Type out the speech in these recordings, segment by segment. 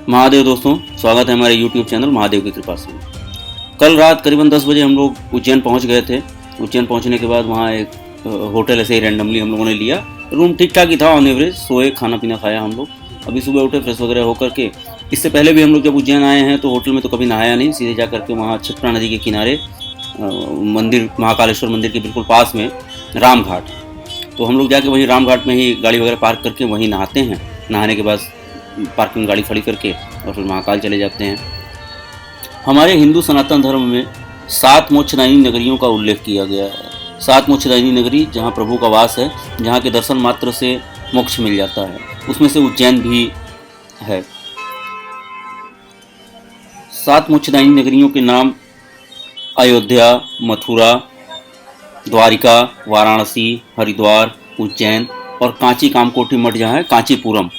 महादेव दोस्तों, स्वागत है हमारे YouTube चैनल महादेव की कृपा से। कल रात करीबन 10 बजे हम लोग उज्जैन पहुंच गए थे। उज्जैन पहुंचने के बाद वहां एक होटल ऐसे ही रैंडमली हम लोगों ने लिया। रूम ठीक ठाक ही था, ऑन एवरेज। सोए, खाना पीना खाया हम लोग। अभी सुबह उठे, फ्रेश वगैरह होकर के, इससे पहले भी हम लोग जब उज्जैन आए हैं तो होटल में तो कभी नहाया नहीं। सीधे जा करके वहाँ क्षिप्रा नदी के किनारे मंदिर, महाकालेश्वर मंदिर के बिल्कुल पास में राम घाट, तो हम लोग जाके वहीं राम घाट में ही गाड़ी वगैरह पार्क करके वहीं नहाते हैं। नहाने के बाद पार्किंग में गाड़ी खड़ी करके और फिर महाकाल चले जाते हैं। हमारे हिंदू सनातन धर्म में 7 मोक्षदायिनी नगरियों का उल्लेख किया गया है। 7 मोक्षदायिनी नगरी जहाँ प्रभु का वास है, जहाँ के दर्शन मात्र से मोक्ष मिल जाता है, उसमें से उज्जैन भी है। 7 मोक्षदायिनी नगरियों के नाम अयोध्या, मथुरा, द्वारिका, वाराणसी, हरिद्वार, उज्जैन और कांची कामकोटी मठ जहाँ है कांचीपुरम।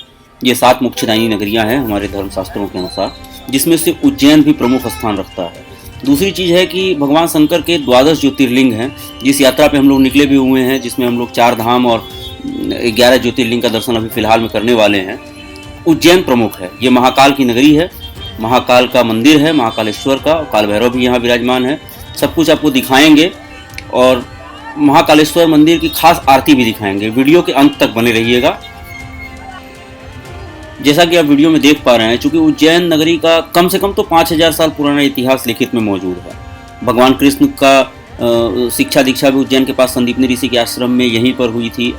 ये 7 मोक्षदायिनी नगरियाँ हैं हमारे धर्मशास्त्रों के अनुसार, जिसमें से उज्जैन भी प्रमुख स्थान रखता है। दूसरी चीज़ है कि भगवान शंकर के 12 ज्योतिर्लिंग हैं, जिस यात्रा पे हम लोग निकले भी हुए हैं, जिसमें हम लोग 4 धाम और 11 ज्योतिर्लिंग का दर्शन अभी फिलहाल में करने वाले हैं। उज्जैन प्रमुख है। ये महाकाल की नगरी है, महाकाल का मंदिर है, महाकालेश्वर का। काल भैरव भी यहाँ विराजमान है। सब कुछ आपको दिखाएंगे और महाकालेश्वर मंदिर की खास आरती भी दिखाएंगे। वीडियो के अंत तक बने रहिएगा। जैसा कि आप वीडियो में देख पा रहे हैं, चूंकि उज्जैन नगरी का कम से कम तो 5000 साल पुराना इतिहास लिखित में मौजूद है। भगवान कृष्ण का शिक्षा दीक्षा भी उज्जैन के पास संदीपनी ऋषि के आश्रम में यहीं पर हुई थी।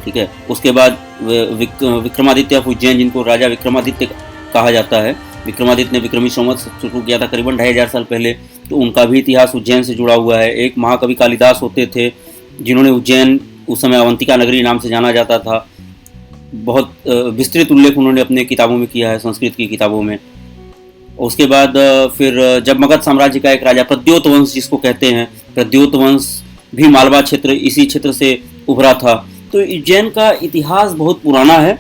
ठीक है। उसके बाद विक्रमादित्य ऑफ उज्जैन, जिनको राजा विक्रमादित्य कहा जाता है, विक्रमादित्य ने विक्रमी संवत शुरू किया था करीबन 2500 साल पहले, तो उनका भी इतिहास उज्जैन से जुड़ा हुआ है। एक महाकवि कालिदास होते थे, जिन्होंने उज्जैन उस समय अवंतिका नगरी नाम से जाना जाता था। बहुत विस्तृत उल्लेख उन्होंने अपने किताबों में किया है, संस्कृत की किताबों में। उसके बाद फिर जब मगध साम्राज्य का एक राजा प्रद्योत वंश जिसको कहते हैं, प्रद्योत वंश भी मालवा क्षेत्र, इसी क्षेत्र से उभरा था। तो उज्जैन का इतिहास बहुत पुराना है।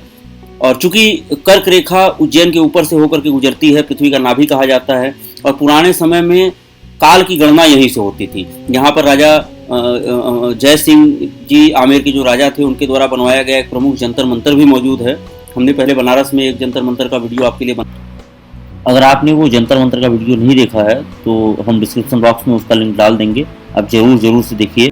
और चूंकि कर्क रेखा उज्जैन के ऊपर से होकर के गुजरती है, पृथ्वी का नाभि कहा जाता है, और पुराने समय में काल की गणना यहीं से होती थी। यहाँ पर राजा जय सिंह जी आमेर के जो राजा थे, उनके द्वारा बनवाया गया एक प्रमुख जंतर मंतर भी मौजूद है। हमने पहले बनारस में एक जंतर मंतर का वीडियो आपके लिए अगर आपने वो जंतर मंतर का वीडियो नहीं देखा है तो हम डिस्क्रिप्शन बॉक्स में उसका लिंक डाल देंगे, आप जरूर से देखिए।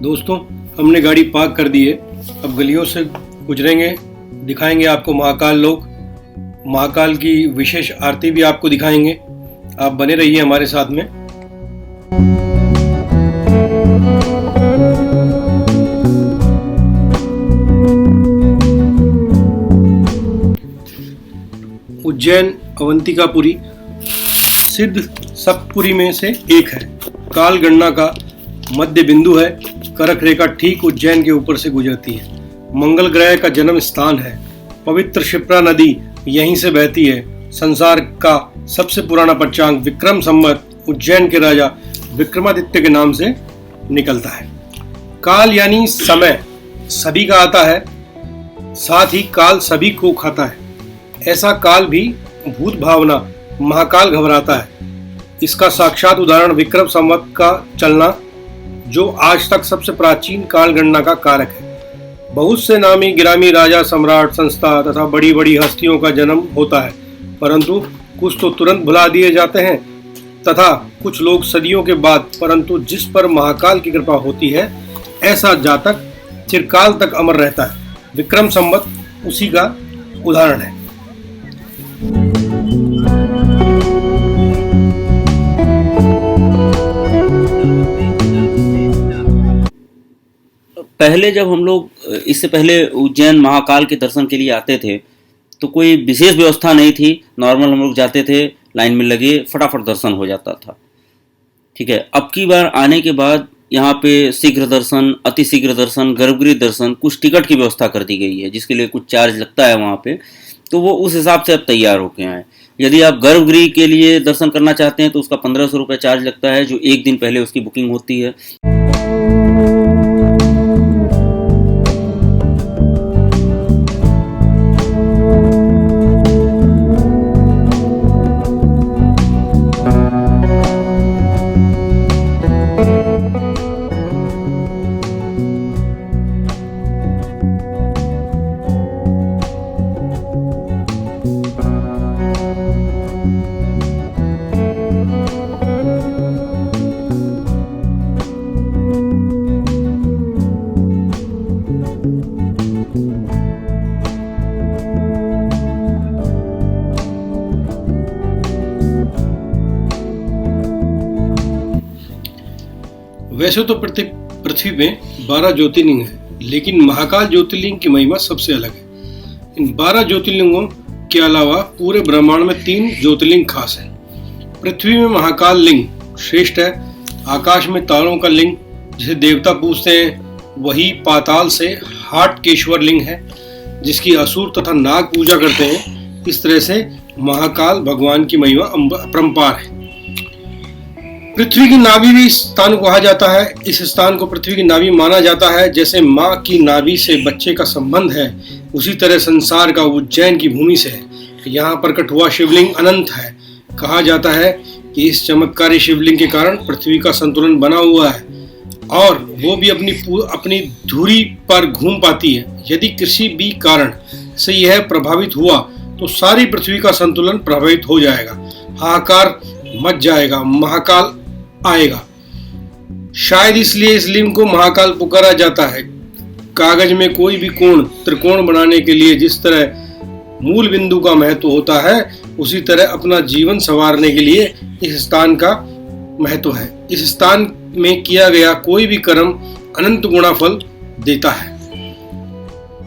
दोस्तों, हमने गाड़ी पार्क कर दी है। अब गलियों से गुजरेंगे, दिखाएंगे आपको महाकाल लोक, महाकाल की विशेष आरती भी आपको दिखाएंगे। आप बने रहिए हमारे साथ में। उज्जैन अवंतिकापुरी सिद्ध सप्तपुरी में से एक है। काल गणना का मध्य बिंदु है। कर्क रेखा ठीक उज्जैन के ऊपर से गुजरती है। मंगल ग्रह का जन्म स्थान है। पवित्र क्षिप्रा नदी यहीं से बहती है। संसार का सबसे पुराना पंचांग विक्रम संवत उज्जैन के राजा विक्रमादित्य के नाम से निकलता है। काल यानी समय सभी का आता है, साथ ही काल सभी को खाता है। ऐसा काल भी भूत भावना महाकाल घबराता है। इसका साक्षात उदाहरण विक्रम संवत का चलना, जो आज तक सबसे प्राचीन काल गणना का कारक है। बहुत से नामी गिरामी राजा, सम्राट, संस्था तथा बड़ी बड़ी हस्तियों का जन्म होता है, परंतु कुछ तो तुरंत भुला दिए जाते हैं तथा कुछ लोग सदियों के बाद, परंतु जिस पर महाकाल की कृपा होती है, ऐसा जातक चिरकाल तक अमर रहता है। विक्रम संवत उसी का उदाहरण है। पहले जब हम लोग, इससे पहले उज्जैन महाकाल के दर्शन के लिए आते थे तो कोई विशेष व्यवस्था नहीं थी। नॉर्मल हम लोग जाते थे, लाइन में लगे, फटाफट दर्शन हो जाता था। ठीक है। अब की बार आने के बाद यहाँ पे शीघ्र दर्शन, अति शीघ्र दर्शन, गर्भगृह दर्शन, कुछ टिकट की व्यवस्था कर दी गई है जिसके लिए कुछ चार्ज लगता है वहाँ पे, तो वो उस हिसाब से अब तैयार होके आए। यदि आप गर्भगृह के लिए दर्शन करना चाहते हैं तो उसका 1500 रुपये चार्ज लगता है, जो एक दिन पहले उसकी बुकिंग होती है। वैसे तो पृथ्वी में 12 ज्योतिर्लिंग है, लेकिन महाकाल ज्योतिर्लिंग की महिमा सबसे अलग है। इन 12 ज्योतिर्लिंगों के अलावा पूरे ब्रह्मांड में 3 ज्योतिर्लिंग खास हैं। पृथ्वी में महाकाल लिंग श्रेष्ठ है। आकाश में तारों का लिंग जिसे देवता पूजते हैं, वही पाताल से हाटकेश्वर लिंग है जिसकी असुर तथा नाग पूजा करते हैं। इस तरह से महाकाल भगवान की महिमा अपरंपार है। पृथ्वी की नाभि भी इस स्थान को कहा जाता है। इस स्थान को पृथ्वी की नाभि माना जाता है। जैसे माँ की नाभि से बच्चे का संबंध है, उसी तरह संसार का उज्जैन की भूमि से है। यहाँ प्रकट हुआ शिवलिंग अनंत है। कहा जाता है कि इस चमत्कारी शिवलिंग के कारण पृथ्वी का संतुलन बना हुआ है और वो भी अपनी धुरी पर घूम पाती है। यदि किसी भी कारण से यह प्रभावित हुआ तो सारी पृथ्वी का संतुलन प्रभावित हो जाएगा, हाहाकार मच जाएगा, महाकाल आएगा। शायद इसलिए इस लिंग को महाकाल पुकारा जाता है। कागज में कोई भी कोण त्रिकोण बनाने के लिए जिस तरह मूल बिंदु का महत्व होता है, उसी तरह अपना जीवन संवारने के लिए इस स्थान का महत्व है। इस स्थान में किया गया कोई भी कर्म अनंत गुणा फल देता है।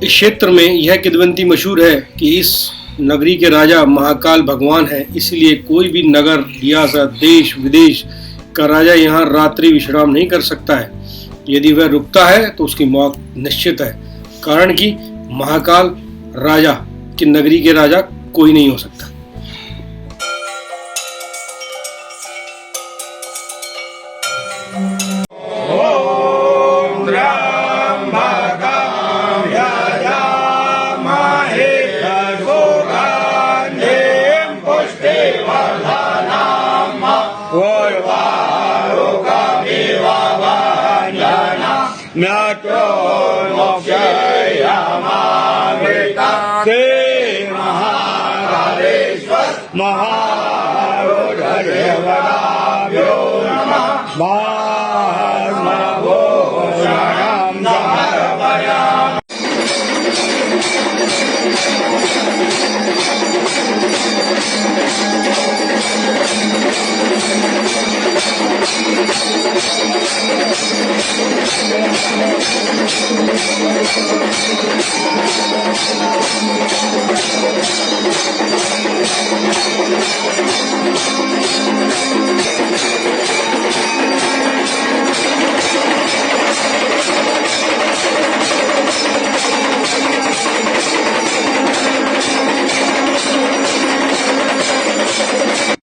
इस क्षेत्र में यह किंवदंती मशहूर है कि इस नगरी के राजा महाकाल भगवान है, इसलिए कोई भी नगर, रियासत, देश विदेश का राजा यहाँ रात्रि विश्राम नहीं कर सकता है। यदि वह रुकता है तो उसकी मौत निश्चित है, कारण कि महाकाल राजा की नगरी के राजा कोई नहीं हो सकता।